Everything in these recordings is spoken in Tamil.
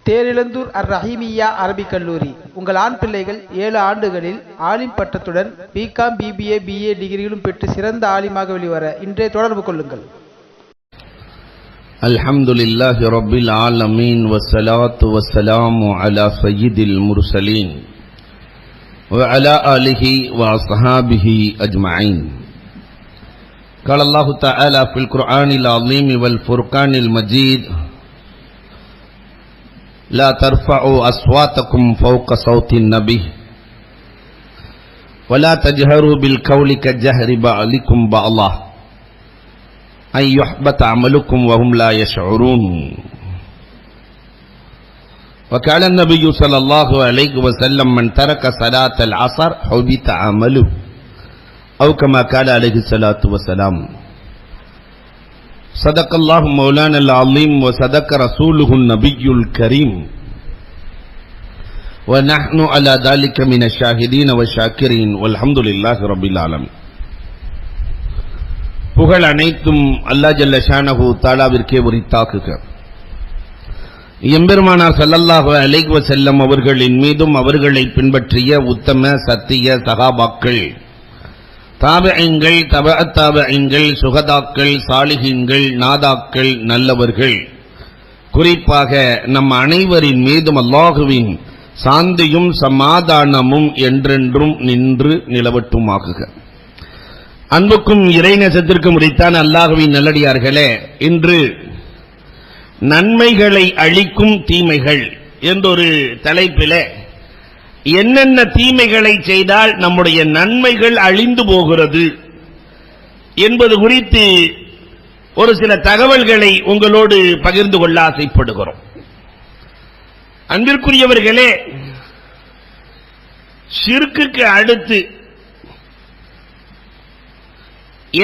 தேரிழந்தூர் அர் ரஹீமியா அரபிக் கல்லூரி. உங்கள் ஆண் பிள்ளைகள் 7 ஆண்டுகளில் ஆலிம் பட்டத்துடன் பிகாம், பிபிஏ, பிஏ டிகிரிகளும் பெற்று சிறந்த ஆலிமாக வெளிவர இன்றே தொடர்பு கொள்ளுங்கள். அல்ஹம்துலில்லாஹி ரப்பில் ஆலமீன் வஸ்ஸலாத்து வஸ்ஸலாமு அலா சய்யிதில் முர்சலீன் வ அலா ஆலிஹி வ அஸ்ஹாபிஹி அஜ்மஈன். قال الله تعالى في القرآن العظيم والفرقان المجيد: لا ترفعوا أصواتكم فوق صوت النبي ولا تجهروا بالقول كجهر بعضكم بعضا أن يحبط عملكم وهم لا يشعرون. وقال النبي صلى الله عليه وسلم: من ترك صلاة العصر حبط عمله أو كما قال عليه الصلاة والسلام. صدق الله مولانا العظيم وصدق رسوله النبي الكريم ونحن على ذلك من الشاهدين والشاكرين والحمد لله رب العالمين. புகழ் அனைத்தும் அல்லாஹ் ஜல்ல ஷானஹு தஆலாவிற்கே உரித்தாக்குக. எம்பெருமானார் ஸல்லல்லாஹு அலைஹி வஸல்லம் அவர்களின் மீதும் அவர்களை பின்பற்றிய உத்தம சத்திய சஹாபாக்கள், தாபிஈன்கள், தபஅத் தாபிஈன்கள், சுஹதாக்கள், சாலிஹீன்கள், நாதாக்கள், நல்லவர்கள், குறிப்பாக நம் அனைவரின் மீதும் அல்லாஹுவின் சாந்தியும் சமாதானமும் என்றென்றும் நின்று நிலவட்டுமாகுக. அன்புக்கும் இறைநேசத்திற்கும் உரித்தான அல்லாஹுவின் நல்லடியார்களே, இன்று நன்மைகளை அளிக்கும் தீமைகள் என்றொரு தலைப்பிலே என்னென்ன தீமைகளை செய்தால் நம்முடைய நன்மைகள் அழிந்து போகிறது என்பது குறித்து ஒரு சில தகவல்களை உங்களோடு பகிர்ந்து கொள்ள ஆசைப்படுகிறோம். அன்பிற்குரியவர்களே, ஷிர்க்குக்கு அடுத்து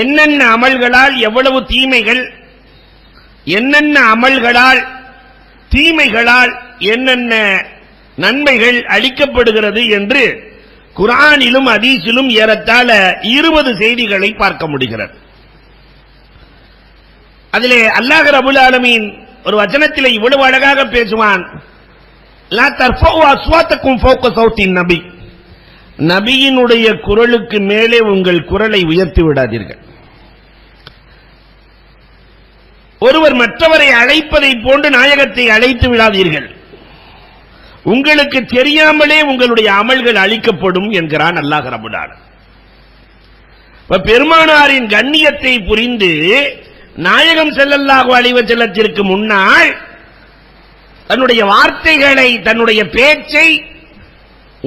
என்னென்ன அமல்களால் எவ்வளவு தீமைகள், என்னென்ன அமல்களால் தீமைகளால் என்னென்ன நன்மைகள் அளிக்கப்படுகிறது என்று குர்ஆனிலும் ஹதீஸிலும் ஏறத்தாழ 20 செய்திகளை பார்க்க முடிகிறது. அதிலே அல்லாஹ் ரப்பல் ஆலமீன் ஒரு வசனத்திலே இவ்வளவு அழகாக பேசுவான்: லா தர்ஃபஉ அஸ்வாத்தக்கும் ஃபௌக ஸௌத்தின் நபி. நபியினுடைய குரலுக்கு மேலே உங்கள் குரலை உயர்த்தி விடாதீர்கள். ஒருவர் மற்றவரை அழைப்பதை போன்று நாயகத்தை அழைத்து விடாதீர்கள். உங்களுக்கு தெரியாமலே உங்களுடைய அமல்கள் அளிக்கப்படும் என்கிறான் அல்லாஹ் ரப்பல் ஆலமீன். பெருமானாரின் கண்ணியத்தை புரிந்து நாயகம் ஸல்லல்லாஹு அலைஹி வஸல்லத்திற்கு முன்னால் தன்னுடைய வார்த்தைகளை, தன்னுடைய பேச்சை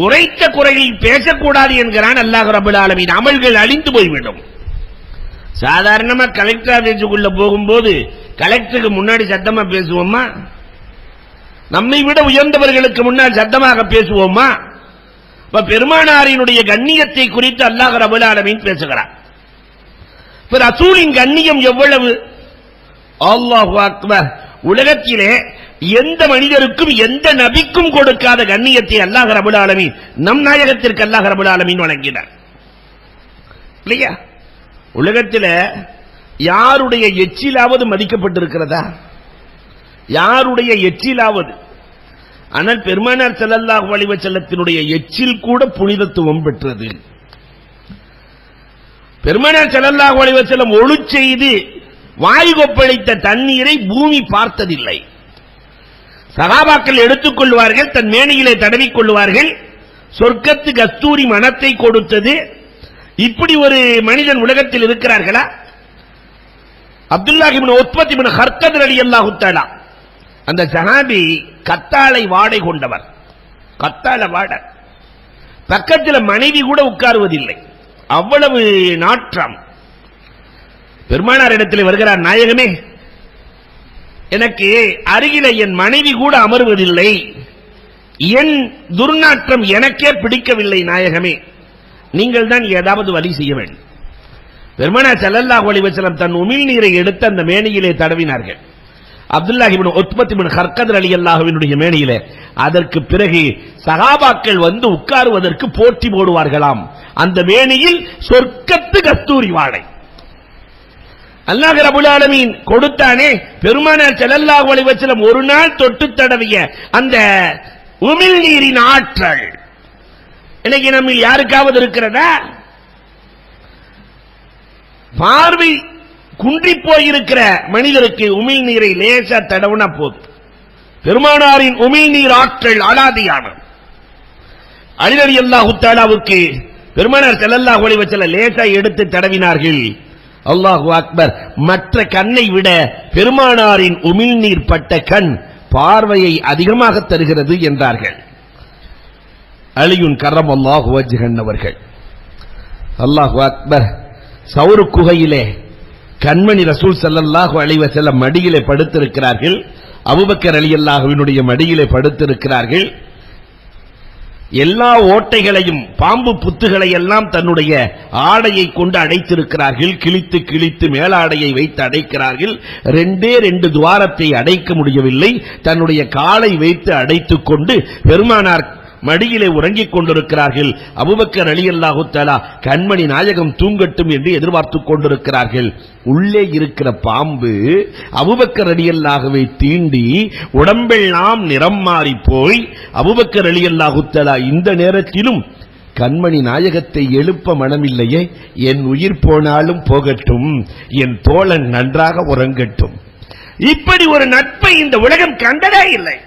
உரைத்த குரலில் பேசக்கூடாது என்கிறான் அல்லாஹ் ரப்பல் ஆலமீன். அமல்கள் அழிந்து போய்விடும். சாதாரணமா கலெக்டர் ஆபீஸுக்குள்ள போகும்போது கலெக்டருக்கு முன்னாடி சத்தமா பேசுவோமா? நம்மை விட உயர்ந்தவர்களுக்கு முன்னால் சத்தமாக பேசுவோமா? பெருமானாரினுடைய கண்ணியத்தை குறித்து அல்லாஹ் ரப்பல் ஆலமீன் பேசுகிறார். ரசூலின் கண்ணியம் எவ்வளவு! அல்லாஹு அக்பர்! உலகத்திலே எந்த மனிதருக்கும் எந்த நபிக்கும் கொடுக்காத கண்ணியத்தை அல்லாஹ் ரப்பல் ஆலமீன் நம் நாயகத்திற்கு அல்லாஹ் ரப்பல் ஆலமீன் வழங்கினார். இல்லையா? உலகத்தில் யாருடைய எச்சிலாவது மதிக்கப்பட்டிருக்கிறதா? யாருடைய எச்சிலாவது? ஆனால் பெருமானார் ஸல்லல்லாஹு அலைஹி வஸல்லத்தினுடைய எச்சில் கூட புனிதத்துவம் பெற்றது. பெருமானார் ஸல்லல்லாஹு அலைஹி வஸல்லம் ஒளி செய்து வாயு கொப்பளித்த தண்ணீரை பூமி பார்த்ததில்லை. சஹாபாக்கள் எடுத்துக்கொள்வார்கள், தன் மேனியிலே தடவிக் கொள்வார்கள். சொர்க்கத்து கஸ்தூரி மனத்தை கொடுத்தது. இப்படி ஒரு மனிதன் உலகத்தில் இருக்கிறார்களா? அப்துல்லாஹ் இப்னு உத்பத் இப்னு ஹர்கத் ரலியல்லாஹு தஆலா, அந்த சஹாபி கத்தாழை வாடை கொண்டவர். கத்தாழை வாடை, பக்கத்தில் மனைவி கூட உட்காருவதில்லை, அவ்வளவு நாற்றம். பெருமானார் இடத்தில் வருகிறார்: நாயகமே, எனக்கு அருகில என் மனைவி கூட அமர்வதில்லை, என் துர்நாற்றம் எனக்கே பிடிக்கவில்லை நாயகமே, நீங்கள் தான் ஏதாவது வழி செய்ய வேண்டும். பெருமானார் ஸல்லல்லாஹு அலைஹி வஸல்லம் தன் உமிழ் நீரை எடுத்து அந்த மேனியிலே தடவினார்கள். அப்துல்லாஹ் இப்னு உத்பத் இப்னு ஹர்கத் ரலியல்லாஹுவினுடைய மேனியிலே. அதற்கு பிறகு சஹாபாக்கள் வந்து உட்காருவதற்கு போட்டி போடுவார்களாம். அந்த மேனியில் சொர்க்கத்து கஸ்தூரி வாடை. அல்லாஹ் ரப்பல் ஆலமீன் கொடுத்தானே, பெருமானார் ஸல்லல்லாஹு அலைஹி வஸல்லம் ஒரு நாள் தொட்டு தடவிய அந்த உமிழ்நீரின் ஆற்றல் இன்னைக்கு நம்ம யாருக்காவது இருக்கிறதா? பார்வை குன்றி போயிருக்கிற மனிதருக்கு உமிழ்நீரை லேசா தடவுனா போதும். பெருமானாரின் உமிழ்நீர் ஆற்றல் அலாதியானது. அலி ரலியல்லாஹு தஆலாவுக்கு பெருமானார் ஸல்லல்லாஹு அலைஹி வஸல்லம் லேசா எடுத்து தடவினார்கள். அல்லாஹு அக்பர். மற்ற கண்ணை விட பெருமானாரின் உமிழ்நீர் பட்ட கண் பார்வையை அதிகமாக தருகிறது என்றார்கள் அலியுன் கர்ரமல்லாஹு வஜ்ஹன் அவர்கள். அல்லாஹு அக்பர். சௌரு குகையிலே கண்மணி ரசூல் ஸல்லல்லாஹு அலைஹி வஸல்லம் மடியிலே படுத்திருக்கிறார்கள். அபூபக்கர் ரலியல்லாஹுவினுடைய மடியிலே படுத்திருக்கிறார்கள். எல்லா ஓட்டைகளையும் பாம்பு புத்துகளை எல்லாம் தன்னுடைய ஆடையை கொண்டு அடைத்திருக்கிறார்கள். கிழித்து கிழித்து மேலாடையை வைத்து அடைக்கிறார்கள். ரெண்டு துவாரத்தை அடைக்க முடியவில்லை. தன்னுடைய காலை வைத்து அடைத்துக் கொண்டு பெருமானார் மடியிலே உறங்கிக் கொண்டிருக்கிறார்கள். அபூபக்கர் ரலியல்லாஹு தஆலா கண்மணி நாயகம் தூங்கட்டும் என்று எதிர்பார்த்துக் கொண்டிருக்கிறார்கள். உள்ளே இருக்கிற பாம்பு அபூபக்கர் ரலியல்லாஹுவை தீண்டி உடம்பெல்லாம் நிறம் மாறி போய் அபூபக்கர் ரலியல்லாஹு தஆலா இந்த நேரத்திலும் கண்மணி நாயகத்தை எழுப்ப மனமில்லையே, என் உயிர் போனாலும் போகட்டும், என் தோழன் நன்றாக உறங்கட்டும். இப்படி ஒரு நட்பை இந்த உலகம் கண்டதே இல்லை.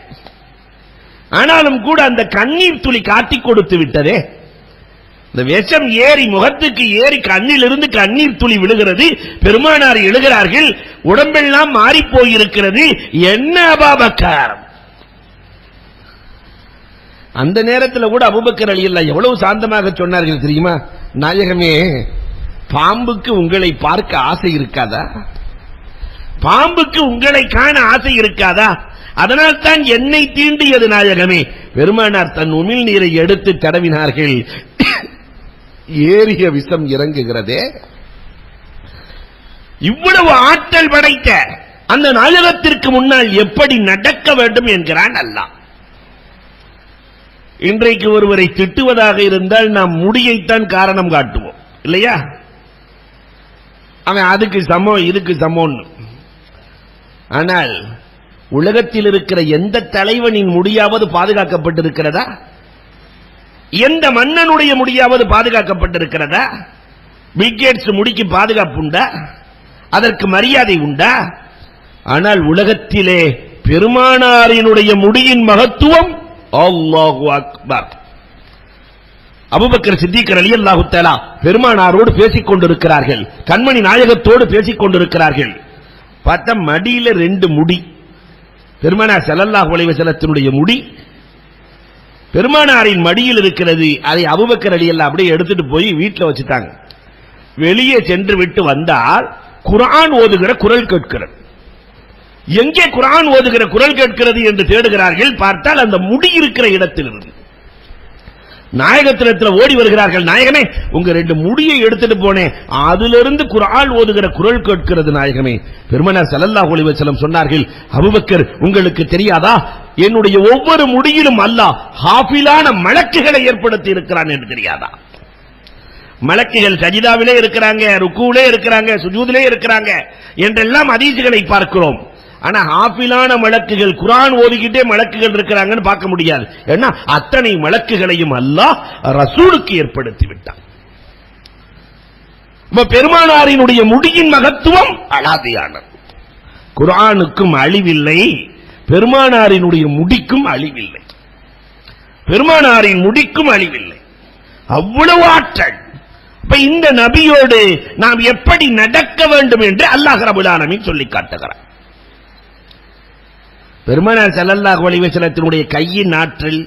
ஆனாலும் கூட அந்த கண்ணீர் துளி காட்டிக் கொடுத்து விட்டதே. இந்த விஷம் ஏறி முகத்துக்கு ஏறி கண்ணிலிருந்து கண்ணீர் துளி விழுகிறது. பெருமானார் எழுகிறார்கள், உடம்பெல்லாம் மாறி போயிருக்கிறது, என்ன அபூபக்கர்? அந்த நேரத்தில் கூட அபூபக்கர் ரலியல்லாஹு எவ்வளவு சாந்தமாக சொன்னார்கள் தெரியுமா? நாயகமே, பாம்புக்கு உங்களை பார்க்க ஆசை இருக்காதா? பாம்புக்கு உங்களை காண ஆசை இருக்காதா? அதனால் தான் என்னை தீண்டியது நாயகமே. பெருமானார் தன் உமிழ்நீரை எடுத்து தடவினார்கள். ஏறிய விஷம் இறங்குகிறதே. இவ்வளவு ஆற்றல் படைத்த அந்த நாயகத்திற்கு முன்னால் எப்படி நடக்க வேண்டும் என்கிறான் அல்லாஹ். இன்றைக்கு ஒருவரை திட்டுவதாக இருந்தால் நாம் முடியைத்தான் காரணம் காட்டுவோம் இல்லையா? அவன் அதுக்கு சமம் இதுக்கு சமம். ஆனால் உலகத்தில் இருக்கிற எந்த தலைவனின் முடியாவது பாதுகாக்கப்பட்டிருக்கிறதா? எந்த மன்னனுடைய முடியாவது பாதுகாக்கப்பட்டிருக்கிறதா? பில்கேட்ஸ் முடிக்கு பாதுகாப்பு உண்டா? அதற்கு மரியாதை உண்டா? ஆனால் உலகத்திலே பெருமானாரினுடைய முடியின் மகத்துவம் அல்லாஹு அக்பர். அபூபக்கர் சித்திக் ரலியல்லாஹு தஆலா பெருமானாரோடு பேசிக் கொண்டிருக்கிறார்கள். கண்மணி நாயகத்தோடு பேசிக் கொண்டிருக்கிறார்கள். பார்த்தா மடியில 2 முடி. பெருமானார் ஸல்லல்லாஹு அலைஹி வஸல்லத்தினுடைய முடி பெருமானாரின் மடியில் இருக்கிறது. அதை அபூபக்கர் ரலியல்லாஹு அப்படியே எடுத்துட்டு போய் வீட்டில் வச்சுட்டாங்க. வெளியே சென்று விட்டு வந்தால் குர்ஆன் ஓதுகிற குரல் கேட்கிறது. எங்கே குர்ஆன் ஓதுகிற குரல் கேட்கிறது என்று தேடுகிறார்கள். பார்த்தால் அந்த முடி இருக்கிற இடத்தில் இருந்து நாயகத்திடத்தில் ஓடி வருகிறார்கள். நாயகமே, உங்க 2 முடியை எடுத்துட்டு போனேன், அதிலிருந்து குர்ஆன் ஓதுகிற குரல் கேட்கிறது நாயகமே. பெருமானார் ஸல்லல்லாஹு அலைஹி வஸல்லம் சொன்னார்கள், அபூபக்கர், உங்களுக்கு தெரியாதா, என்னுடைய ஒவ்வொரு முடியிலும் அல்லாஹ் ஹாஃபிலான மலக்குகளை ஏற்படுத்தி இருக்கிறான் என்று தெரியாதா? மலக்குகள் சஜிதாவிலே இருக்கிறாங்க, ருக்குவிலே இருக்கிறாங்க, சுஜூதிலே இருக்கிறாங்க என்றெல்லாம் ஹதீஸ்களை பார்க்கிறோம். ஆனா ஹாஃபிலான மலக்குகள், குர்ஆன் ஓதிக்கிட்டே மலக்குகள் இருக்கிறாங்கன்னு பார்க்க முடியாது. ஏன்னா அத்தனை மலக்குகளையும் அல்லாஹ் ரசூலுக்கு ஏற்படுத்தி விட்டான். பெருமானாரினுடைய முடியின் மகத்துவம் அலாதியானது. குர்ஆனுக்கும் அழிவில்லை, பெருமானாரினுடைய முடிக்கும் அழிவில்லை, பெருமானாரின் முடிக்கும் அழிவில்லை. அவ்வளவு ஆற்றல். இந்த நபியோடு நாம் எப்படி நடக்க வேண்டும் என்று அல்லாஹ் ரப்பல் ஆலமீன் சொல்லி காட்டுகிறார். பெருமானார் ஸல்லல்லாஹு அலைஹி வஸல்லத்தினுடைய கையின் ஆற்றல்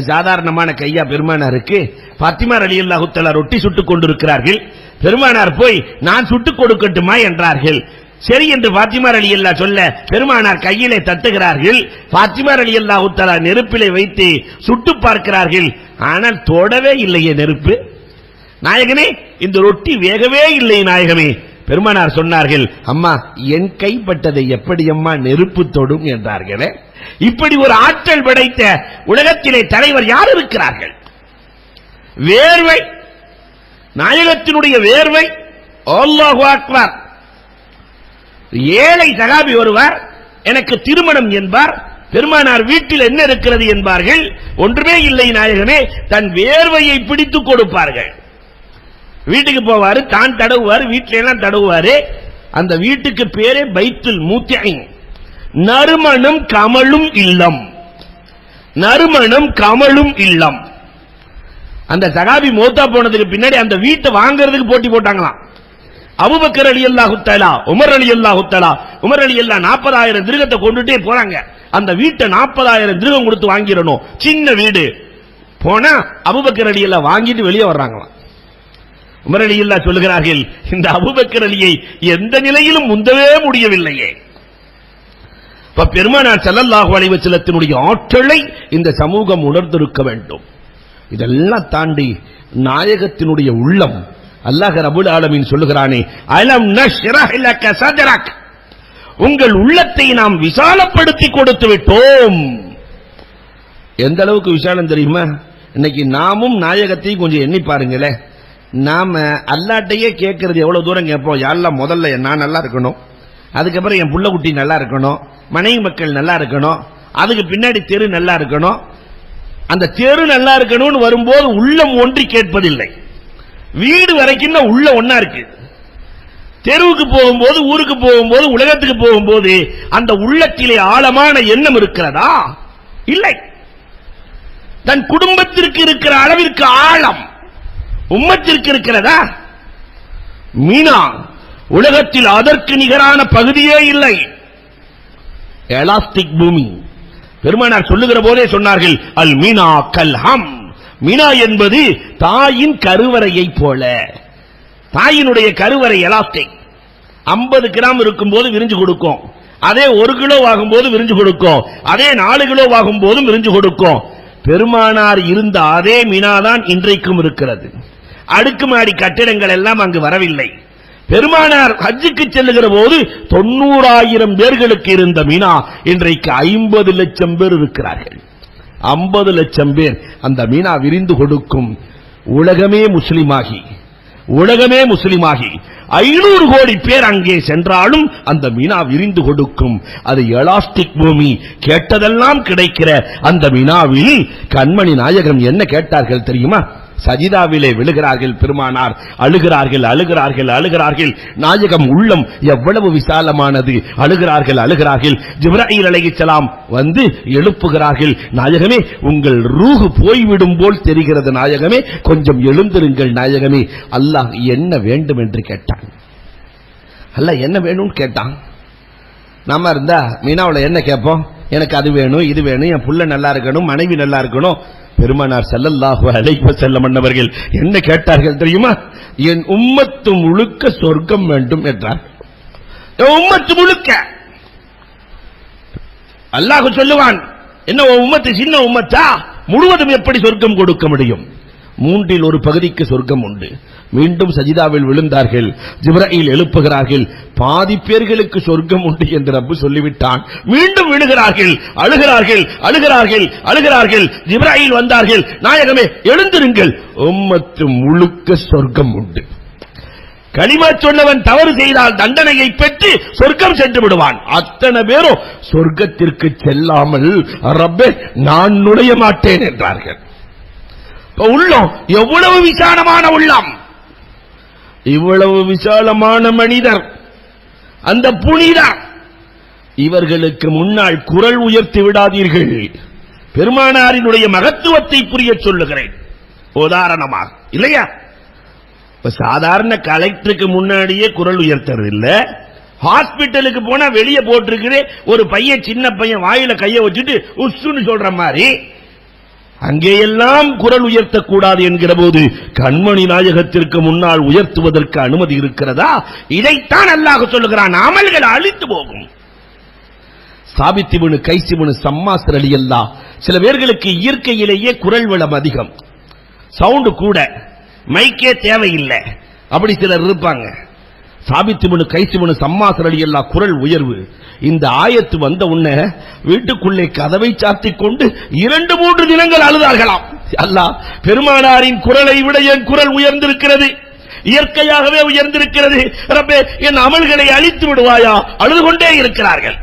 சாதாரணமான கையா பெருமானாருக்கு? பாத்திமா ரலியல்லாஹு தஆலா ரொட்டி சுட்டுக் கொண்டிருக்கிறார்கள். பெருமானார் போய் நான் சுட்டுக் கொடுக்கட்டுமா என்றார்கள். சரி என்று பாத்திமா ரலியல்லாஹு சொல்ல பெருமானார் கையிலே தட்டுகிறார்கள். பாத்திமா ரலியல்லாஹு தஆலா நெருப்பிலே வைத்து சுட்டு பார்க்கிறார்கள். ஆனால் தொடவே இல்லையே நெருப்பு. நாயகமே, இந்த ரொட்டி வேகவே இல்லை நாயகமே. பெருமானார் சொன்னார்கள், அம்மா, என் கைப்பட்டதை எப்படி அம்மா நெருப்பு தொடும் என்றார்களே. இப்படி ஒரு ஆற்றல் படைத்த உலகத்திலே தலைவர் யார் இருக்கிறார்கள்? வேர்வை, நாயகத்தினுடைய வேர்வை. அல்லாஹு அக்பர். ஏழை சகாபி வருவார், எனக்கு திருமணம் என்பார். பெருமானார் வீட்டில் என்ன இருக்கிறது என்பார்கள். ஒன்றுமே இல்லை நாயகமே, தன் வேர்வையை பிடித்துக் கொடுப்பார்கள். வீட்டுக்கு போவாரு, தான் தடவுவார், வீட்டில எல்லாம் தடவுவாரு. அந்த வீட்டுக்கு பேரே பைத்துல் மூத்தின், நறுமணம் கமலும் இல்லம். நறுமணம் கமலும் இல்லம். அந்த சகாபி மௌத்தா போனதுக்கு பின்னாடி அந்த வீட்டை வாங்குறதுக்கு போட்டி போட்டாங்களாம். அபூபக்கர் ரலியல்லாஹு தஆலா, உமர் ரலியல்லாஹு தஆலா. உமர் ரலியல்லாஹு 40,000 திரகத்தை கொண்டுட்டே போறாங்க. அந்த வீட்டை 40,000 திரகம் கொடுத்து வாங்கிடணும். சின்ன வீடு. போனா அபூபக்கர் ரலியல்லாஹு வாங்கிட்டு வெளியே வர்றாங்களாம். உமர் ரலியல்லாஹு சொல்லுகிறார்கள், இந்த அபூபக்கர் அலியை எந்த நிலையிலும் முந்தவே முடியவில்லையே. பெருமானார் ஸல்லல்லாஹு அலைஹி வஸல்லத்தினுடைய ஆற்றலை இந்த சமூகம் உணர்ந்திருக்க வேண்டும். இதெல்லாம் தாண்டி நாயகத்தினுடைய உள்ளம், அல்லாஹ் ரப்பல் ஆலமீன் சொல்லுகிறானே, அலம் நஷ்ரஹ் லக சத்ரக், உங்கள் உள்ளத்தை நாம் விசாலப்படுத்தி கொடுத்து விட்டோம். எந்த அளவுக்கு விசாலம் தெரியுமா? இன்னைக்கு நாமும் நாயகத்தையும் கொஞ்சம் எண்ணி பாருங்களேன். நாம அல்லாஹ்ட்டையே கேட்கறது எவ்வளவு தூரம் கேட்போம். யா அல்லாஹ், முதல்ல நான் நல்லா இருக்கணும், அதுக்கப்புறம் என் புள்ள குட்டி நல்லா இருக்கணும், மனைவி மக்கள் நல்லா இருக்கணும், அதுக்கு பின்னாடி தெரு நல்லா இருக்கணும். அந்த தெரு நல்லா இருக்கணும்னு வரும்போது உள்ளம் ஒன்றி கேட்பதில்லை. வீடு வரைக்கும் தான் உள்ள ஒன்னா இருக்கு. தெருவுக்கு போகும்போது, ஊருக்கு போகும்போது, உலகத்துக்கு போகும்போது அந்த உள்ளத்திலே ஆழமான எண்ணம் இருக்கிறதா? இல்லை. தன் குடும்பத்திற்கு இருக்கிற அளவிற்கு ஆழம் உம்மத்திற்கு இருக்கிறதா? மீனா உலகத்தில் அதற்கு நிகரான பகுதியே இல்லை. எலாஸ்டிக் பூமி. பெருமானார் சொல்லுகிற போதே சொன்னார்கள், அல் மீனா கல்ஹம். மீனா என்பது தாயின் கருவறையை போல. தாயினுடைய கருவறை எலாஸ்டிக். 50 கிராம் இருக்கும் போது விரிஞ்சு கொடுக்கும். அதே 1 கிலோ ஆகும் போது விரிஞ்சு கொடுக்கும். அதே 4 கிலோ ஆகும் போதும் விரிஞ்சு கொடுக்கும். பெருமானார் இருந்த அதே மீனாதான் இன்றைக்கும் இருக்கிறது. அடுக்குமாடி கட்டிடங்கள் எல்லாம் அங்கு வரவில்லை. பெருமானார் ஹஜ்ஜுக்கு செல்லுகிற போது 90,000 பேர்களுக்கு இருந்த மீனா இன்றைக்கு 50 லட்சம் பேர் இருக்கிறார்கள். 50 லட்சம் பேர் அந்த மீனா விரிந்து கொடுக்கும். உலகமே முஸ்லிமாகி 500 கோடி பேர் அங்கே சென்றாலும் அந்த மீனா விரிந்து கொடுக்கும். அது எலாஸ்டிக் பூமி. கேட்டதெல்லாம் கிடைக்கிற அந்த மீனாவில் கண்மணி நாயகம் என்ன கேட்டார்கள் தெரியுமா? சஜிதாவிலே விழுகிறார்கள். பெருமானார் அழுகிறார்கள். நாயகம் உள்ளம் எவ்வளவு விசாலமானது. அழுகிறார்கள். ஜிப்ராயில் அலைஹிஸ்ஸலாம் வந்து எழுப்புகிறார்கள். நாயகமே, உங்கள் ரூஹ் போய்விடும் போல் தெரிகிறது நாயகமே, கொஞ்சம் எழுந்திருங்கள் நாயகமே. அல்லாஹ் என்ன வேண்டும் என்று கேட்டான். அல்லாஹ் என்ன வேணும்னு கேட்டான். நாம இருந்தா மீனாவுல என்ன கேட்போம்? எனக்கு அது வேணும், இது வேணும், என் புள்ள நல்லா இருக்கணும், மனைவி நல்லா இருக்கணும். பெருமானார் ஸல்லல்லாஹு அலைஹி வஸல்லம் அவர்கள் என்ன கேட்டார்கள் தெரியுமா? என் உம்மத்து முழுக்க சொர்க்கம் வேண்டும் என்றார். என் உம்மத்து முழுக்க. அல்லாஹ் சொல்லுவான், என்ன உம்மத்து சின்ன உம்மத்தா, முழுவதும் எப்படி சொர்க்கம் கொடுக்க முடியும்? 3 1 பகுதிக்கு சொர்க்கம் உண்டு. மீண்டும் சஜிதாவில் விழுந்தார்கள். ஜிப்ராயில் எழுப்புகிறார்கள். பாதி பேர்களுக்கு சொர்க்கம் உண்டு என்று ரப்பு சொல்லிவிட்டான். மீண்டும் விழுகிறார்கள். அழுகிறார்கள். ஜிப்ராயில் வந்தார்கள். நாயகமே, எழுந்திருங்கள், உம்மத்து முழுக்க சொர்க்கம் உண்டு. கலிமா சொன்னவன் தவறு செய்தால் தண்டனையை பெற்று சொர்க்கம் சென்று விடுவான். அத்தனை பேரும் சொர்க்கத்திற்கு செல்லாமல் ரப்பே நான் நுழைய மாட்டேன் என்றார்கள். உள்ளம் எவ்வளவு விசாலமான உள்ளம், இவ்வளவு விசாலமான மனிதர், அந்த புனிதர். இவர்களுக்கு முன்னால் குரல் உயர்த்தி விடாதீர்கள். பெருமானாரினுடைய மகத்துவத்தை புரிய சொல்லுகிறேன். உதாரணமாக இல்லையா, சாதாரண கலெக்டருக்கு முன்னாடியே குரல் உயர்த்துறது இல்ல. ஹாஸ்பிட்டலுக்கு போனா வெளியே போட்டிருக்கிறே ஒரு பையன், சின்ன பையன் வாயில கைய வச்சுட்டு உஸ்ஸுன்னு சொல்ற மாதிரி அங்கேயெல்லாம் குரல் உயர்த்தக்கூடாது என்கிற போது கண்மணி நாயகத்திற்கு முன்னால் உயர்த்துவதற்கு அனுமதி இருக்கிறதா? இதைத்தான் அல்லாஹ் சொல்லுகிறான். அமல்கள் அழித்து போகும். சாபித் இப்னு கைஸ் இப்னு ஷம்மாஸ் ரலியல்லாஹு, சில பேர்களுக்கு இயற்கையிலேயே குரல் வளம் அதிகம், சவுண்ட் கூட, மைக்கே தேவையில்லை, அப்படி சிலர் இருப்பாங்க. சாபித் இப்னு கைஸ் இப்னு ஷம்மாஸ் ரலியல்லாஹு குரல் உயர்வு. இந்த ஆயத்து வந்த உடனே வீட்டுக்குள்ளே கதவை சாத்திக் கொண்டு 2-3 தினங்கள் அழுதார்களாம். அல்லாஹ், பெருமானாரின் குரலை விட என் குரல் உயர்ந்திருக்கிறது, இயற்கையாகவே உயர்ந்திருக்கிறது. ரப்பே என் அமல்களை அழித்து விடுவாயா, அழுது கொண்டே இருக்கிறார்கள்.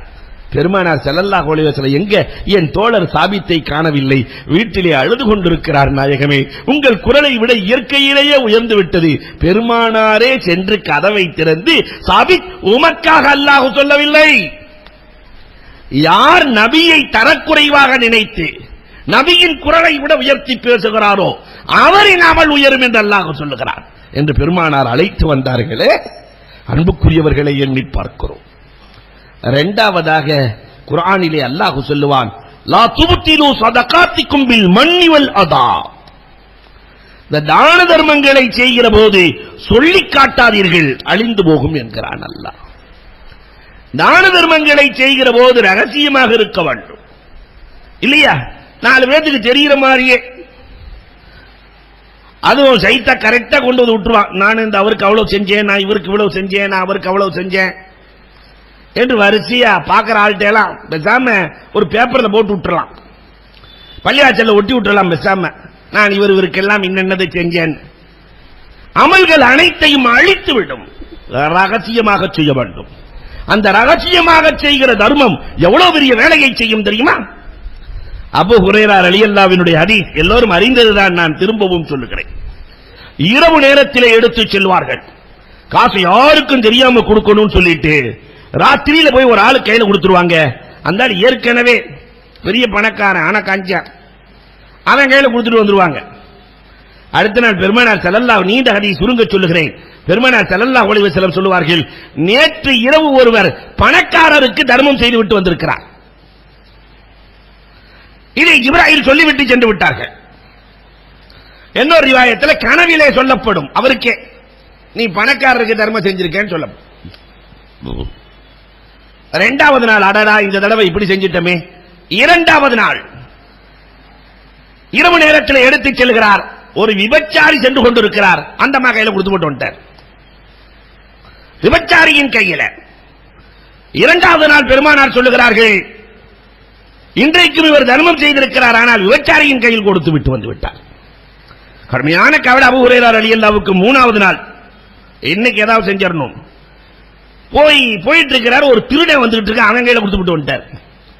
பெருமானார் ஸல்லல்லாஹு அலைஹி வஸல்லம் எங்க என் தோழர் சாபித்தை காணவில்லை, வீட்டிலே அழுது கொண்டிருக்கிறார். நாயகமே, உங்கள் குரலை விட இயற்கையிலேயே உயர்ந்து விட்டது. பெருமானாரே சென்று கதவை திறந்து, சாபித் உமக்காக அல்லாஹ் சொல்லவில்லை, யார் நபியை தரக்குறைவாக நினைத்து நபியின் குரலை விட உயர்த்தி பேசுகிறாரோ அவரின் அமல் உயரும் என்று அல்லாஹ் சொல்லுகிறார் என்று பெருமானார் அழைத்து வந்தார்களே. அன்புக்குரியவர்களை எண்ணி பார்க்கிறோம். இரண்டாவதாக குர்ஆனிலே அல்லாஹ் சொல்லுவான், லா துப்திலு ஸதகாத்திக்கும் பில் மன்னி வல் அதா. இந்த தான தர்மங்களை செய்கிற போது சொல்லி காட்டாதீர்கள், அழிந்து போகும் என்கிறான் அல்லாஹ். தான தர்மங்களை செய்கிற போது ரகசியமாக இருக்க வேண்டும், இல்லையா? 4 பேருக்கு தெரிகிற மாதிரியே, அதுவும் சைத்தா கரெக்டா கொண்டு வந்து விட்டுருவான். நான் இந்த அவருக்கு அவ்வளவு செஞ்சேன், நான் இவருக்கு இவ்வளவு செஞ்சேன், நான் அவருக்கு அவ்வளவு செஞ்சேன் என்று வரிசையா பாக்குற ஆள்கிட்டலாம் பேசாம ஒரு பேப்பர்ல போட்டு விட்டுறலாம், பள்ளியாச்சல்ல ஒட்டி விட்டுறலாம். பேசாம நான் இவருக்கெல்லாம் இன்னதை செஞ்சேன். அமல்கள் அனைத்தையும் அழித்து விடும். ரகசியமாக செய்ய வேண்டும். அந்த ரகசியமாக செய்கிற தர்மம் எவ்வளவு பெரிய வேலையை செய்யும் தெரியுமா? அபூ ஹுரைரா ரலியல்லாஹுவினுடைய ஹதீஸ் எல்லோரும் அறிந்ததுதான், நான் திரும்பவும் சொல்லுகிறேன். இரவு நேரத்திலே எடுத்து செல்வார்கள், காசு யாருக்கும் தெரியாம கொடுக்கணும்னு சொல்லிட்டு ராத்திரியில போய் ஒரு ஆளு கையில கொடுத்துருவாங்க. அந்த ஆள் ஏற்கனவே பெரிய பணக்காரன், ஆனா கஞ்சா, அவன் கையில கொடுத்துட்டு வந்துருவாங்க. அடுத்த நாள் பெருமானார் ஸல்லல்லாஹு, நீண்ட ஹதீஸ் சுருங்க சொல்லுகிறேன், பெருமானார் ஸல்லல்லாஹு அலைஹி வஸல்லம் சொல்லுவார்கள், நேற்று இரவு ஒருவர் பணக்காரருக்கு தர்மம் செய்து விட்டு வந்திருக்கிறார். இதை ஜிப்ராயில் சொல்லிவிட்டு சென்று விட்டார்கள். இன்னொரு ரிவாயத்தில் கனவிலே சொல்லப்படும் அவருக்கே, நீ பணக்காரருக்கு தர்மம் செஞ்சிருக்கேன்னு சொல்லப்படும். 2வது நாள், அடடா இந்த தடவை இப்படி செஞ்சிட்டமே. 2வது நாள் இரவு நேரத்தில் எடுத்துச் செல்கிறார். ஒரு விபச்சாரி சென்று கொண்டிருக்கிறார், அந்த அம்மா கையில கொடுத்து போட்டு வந்துட்டார், விபச்சாரியின் கையில. 2வது நாள் பெருமானார் சொல்லுகிறார்கள், இன்றைக்கும் இவர் தர்மம் செய்திருக்கிறார், ஆனால் விபச்சாரியின் கையில் கொடுத்து விட்டு வந்து விட்டார். கடுமையான கவலை அபூ ஹுரைரா ரலியல்லாஹுவுக்கு. 3வது நாள், இன்னைக்கு ஏதாவது செஞ்சிடணும், போயிட்டு இருக்கிறார். ஒரு திருடன் வந்துட்டு இருக்க, அவன் கையில கொடுத்து விட்டு வந்துட்டார்.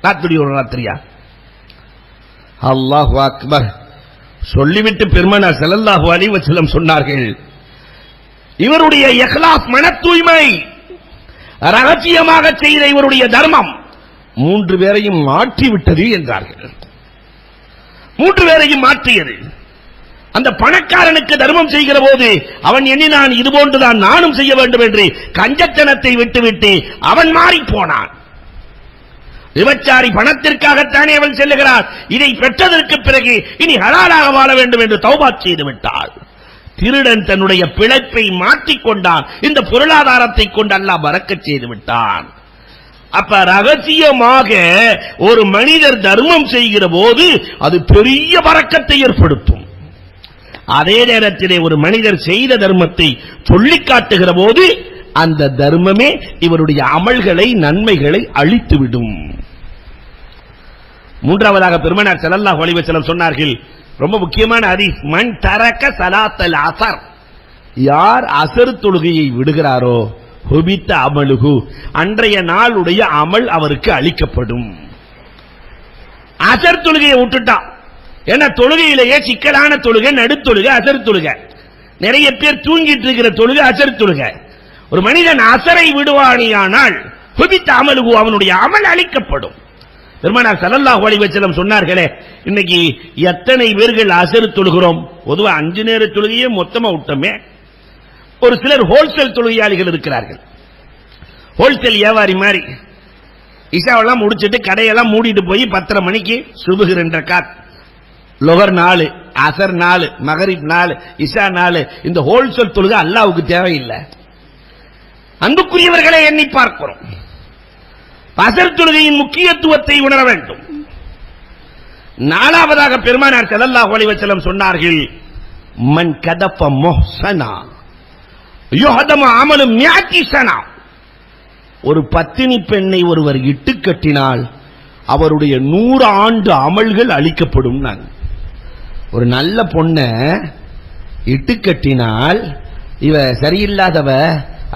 ராத்திரியா அல்லாஹு அக்பர் சொல்லிவிட்டு பெருமானார் ஸல்லல்லாஹு அலைஹி வஸல்லம் சொன்னார்கள், இவருடைய இஹ்லாஸ், மன தூய்மை, ரகசியமாக செய்த இவருடைய தர்மம் 3 பேரையும் மாற்றி விட்டது என்றார்கள். 3 பேரையும் மாற்றியது. அந்த பணக்காரனுக்கு தர்மம் செய்கிற போது அவன் எண்ணினான், இது போன்றுதான் நானும் செய்ய வேண்டும் என்று கஞ்சத்தனத்தை விட்டுவிட்டு அவன் மாறி போனான். விபச்சாரி பணத்திற்காகத்தானே அவன் செல்லுகிறார், இதை பெற்றதற்கு பிறகு இனி ஹலாலாக வாழ வேண்டும் என்று தௌபா செய்து விட்டாள். திருடன் தன்னுடைய பிழைப்பை மாற்றிக்கொண்டான், இந்த பொருளாதாரத்தை கொண்டு அல்லாஹ் பரக்கத் செய்து விட்டான். அப்ப ரகசியமாக ஒரு மனிதர் தர்மம் செய்கிற போது அது பெரிய பரக்கத்தை ஏற்படுத்தும். அதே நேரத்திலே ஒரு மனிதர் செய்த தர்மத்தை சொல்லிக் காட்டுகிற போது அந்த தர்மமே இவருடைய அமல்களை, நன்மைகளை அழித்துவிடும். 3வதாக பெருமானார் ஸல்லல்லாஹு அலைஹி வஸல்லம் சொன்னார்கள், ரொம்ப முக்கியமான ஹதீஸ், மன் தரக ஸலாத்தல் அஸர், யார் அஸர் தொழுகையை விடுகிறாரோ ஹுபித்த அமலுஹு, அன்றைய நாளுடைய அமல் அவருக்கு அளிக்கப்படும். அஸர் தொழுகையை விட்டுட்டான். ஏன்னா தொழுகையிலேயே சிக்கலான தொழுகை, நடுத்தொழுகை, அஸர் தொழுகை. நிறைய பேர் தூங்கிட்டு இருக்கிற தொழுகை அஸர் தொழுகை. ஒரு மனிதன் அஸரை விடுவானியானால் ஹுபித்த அமலுஹு, அவனுடைய அமல் அளிக்கப்படும். பெருமானார் ஸல்லல்லாஹு அலைஹி வஸல்லம் சொன்னார்களே, இன்னைக்கு எத்தனை பேர்கள் அஸர் தொழுகிறோம்? பொதுவா 5 நேர தொழுகையே மொத்தமா விட்டோமே. ஒரு சிலர் ஹோல்சேல் தொழுகையாளிகள் இருக்கிறார்கள், ஹோல்சேல் வியாபாரி மாதிரி. இஷாவெல்லாம் முடிச்சிட்டு கடையெல்லாம் மூடிட்டு போய் 10:30 மணிக்கு சுபஹ் 2 ரக்காத், லொஹர் 4, அஸர் 4, மகரிப் 4, இஷா 4. இந்த ஹோல்சேல் தொழுகை அல்லாஹ்வுக்கு தேவையில்லை. அன்புக்குரியவர்களை எண்ணி பார்க்கிறோம். அஸர் தொழுகையின் முக்கியத்துவத்தை உணர வேண்டும். 4வதாக பெருமானார் ஸல்லல்லாஹு அலைஹி வஸல்லம் சொன்னார்கள், மன் கதஃப முஹ்ஸனா யுஹதம அமலு மியத்தி ஸனா, ஒரு பத்தினி பெண்ணை ஒருவர் இட்டு கட்டினால் அவருடைய 100 ஆண்டு அமல்கள் அளிக்கப்படும். ஒரு நல்ல பொண்ணை இட்டு கட்டினால் இவ சரியில்லாதவ,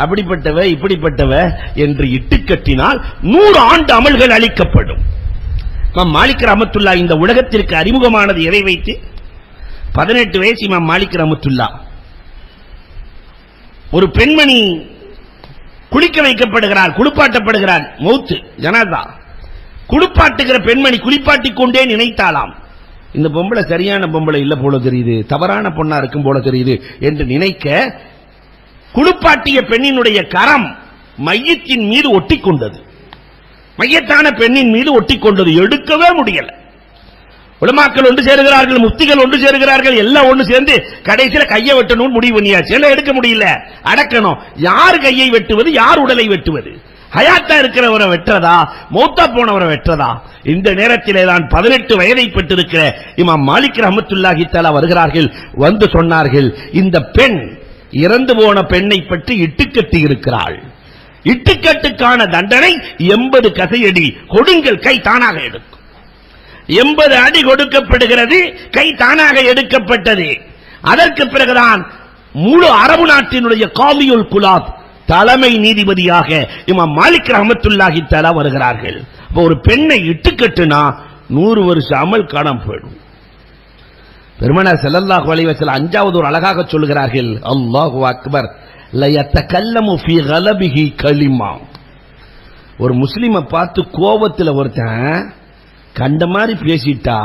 அப்படிப்பட்டவ, இப்படிப்பட்டவ என்று இட்டுக்கட்டினால் 100 ஆண்டு அமல்கள் அளிக்கப்படும். மாலிக் ரஹ்மத்துல்லாஹ் இந்த உலகத்திற்கு அறிமுகமானது எதை வைத்து? 18 வயசு இமாம் மாலிக் ரஹ்மத்துல்லாஹ். ஒரு பெண்மணி குளிக்க வைக்கப்படுகிறார், குளிப்பாட்டப்படுகிறார், மௌத்து ஜனாதா. குளிப்பாட்டுகிற பெண்மணி குளிப்பாட்டிக் கொண்டே நினைத்தாலாம், இந்த பொம்பளை சரியான பொம்பளை இல்ல போல தெரியுது, தவறான பொண்ணா இருக்கும் போல தெரியுது என்று நினைக்க குளிப்பாட்டிய பெண்ணினுடைய கரம் மையத்தின் மீது ஒட்டிக்கொண்டது. மையத்தான பெண்ணின் மீது ஒட்டிக்கொண்டது, எடுக்கவே முடியல. உலமாக்கள் ஒன்று சேருகிறார்கள், முஃப்திகள் ஒன்று சேருகிறார்கள், எல்லாம் ஒன்று சேர்ந்து கடைசியில கையை வெட்டணும்னு முடிவு பண்ணியாச்சு. எல்லாம் எடுக்க முடியல, அடக்கணும். யார் கையை வெட்டுவது, யார் உடலை வெட்டுவது? ஹயாத்தா இருக்கிறவரை வெட்டுறதா, மௌத்தா போனவரை வெட்டுறதா? இந்த நேரத்திலே தான் 18 வயதை பெற்றிருக்கிற இமாம் மாலிக் ரஹ்மத்துல்லாஹி தஆலா வருகிறார்கள். வந்து சொன்னார்கள், இந்த பெண் இறந்து போன பெண்ணை பற்றி இட்டுக்கட்டி இருக்கிறாள். இட்டுக்கட்டுக்கான தண்டனை 80 கசையடி கொடுங்கள், கை தானாக எடுக்கும். 80 அடி கொடுக்கப்படுகிறது, கை தானாக எடுக்கப்பட்டது. அதற்கு பிறகுதான் முழு அரபு நாட்டினுடைய காலியுல் குலாத் தலைமை நீதிபதியாக இமாம் மாலிக் ரஹ்மத்துல்லாஹி தஆலா வருகிறார்கள். ஒரு பெண்ணை இட்டுக்கட்டுனா 100 வருஷம் அமல் காணாம போயிடும். பெருமானார் ஸல்லல்லாஹு அலைஹி வஸல்லம் 5வது ஒரு அழகாக சொல்கிறார்கள், அல்லாஹு அக்பர், லா யதகல்லமு ஃபீ கலபிஹி கலிமா. ஒரு முஸ்லிமை பார்த்து கோபத்தில் ஒருத்தன் கண்ட மாதிரி பேசிட்டா,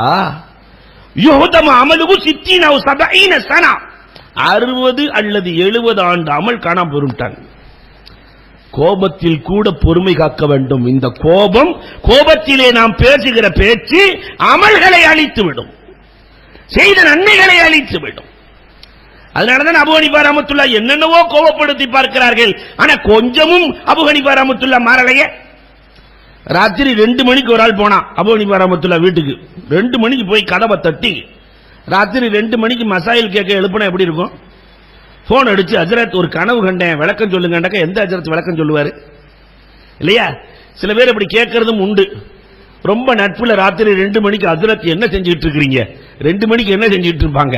யுஹதமு அமலுஹு 60 அவு 70 சனா, 60 அல்லது 70 ஆண்டு அமல் காணாம போயிட்டாங்க. கோபத்தில் கூட பொறுமை காக்க வேண்டும். இந்த கோபத்திலே நாம் பேசுகிற பேச்சு அமல்களை அழித்துவிடும், செய்த நன்மைகளை அழித்துவிடும். அதனாலதான் அபூ ஹனீஃபா ரஹ்மத்துல்லாஹ் என்னென்னவோ கோபப்படுத்தி பார்க்கிறார்கள். ஆனா கொஞ்சமும் அபூ ஹனீஃபா ரஹ்மத்துல்லாஹ் மாறலையே. ராத்திரி 2 மணிக்கு ஒரு ஆள் போனா அபூ ஹனீஃபா ரஹ்மத்துல்லாஹ் வீட்டுக்கு. 2 மணிக்கு போய் கதவை தட்டி, ராத்திரி 2 மணிக்கு மசாயில் கேட்க எழுப்புனா எப்படி இருக்கும்? போன் அடிச்சு, ஹஜ்ரத் ஒரு கனவு கண்டேன், விளக்கம் சொல்லுங்க. எந்த ஹஜ்ரத் விளக்கம் சொல்லுவாரு இல்லையா? சில பேர் அப்படி கேட்கறதும் உண்டு. ரொம்ப நட்புல ராத்திரி 2 மணிக்கு ஹஜ்ரத் என்ன செஞ்சுட்டு இருக்கிறீங்க, 2 மணிக்கு என்ன செஞ்சுட்டு இருப்பாங்க,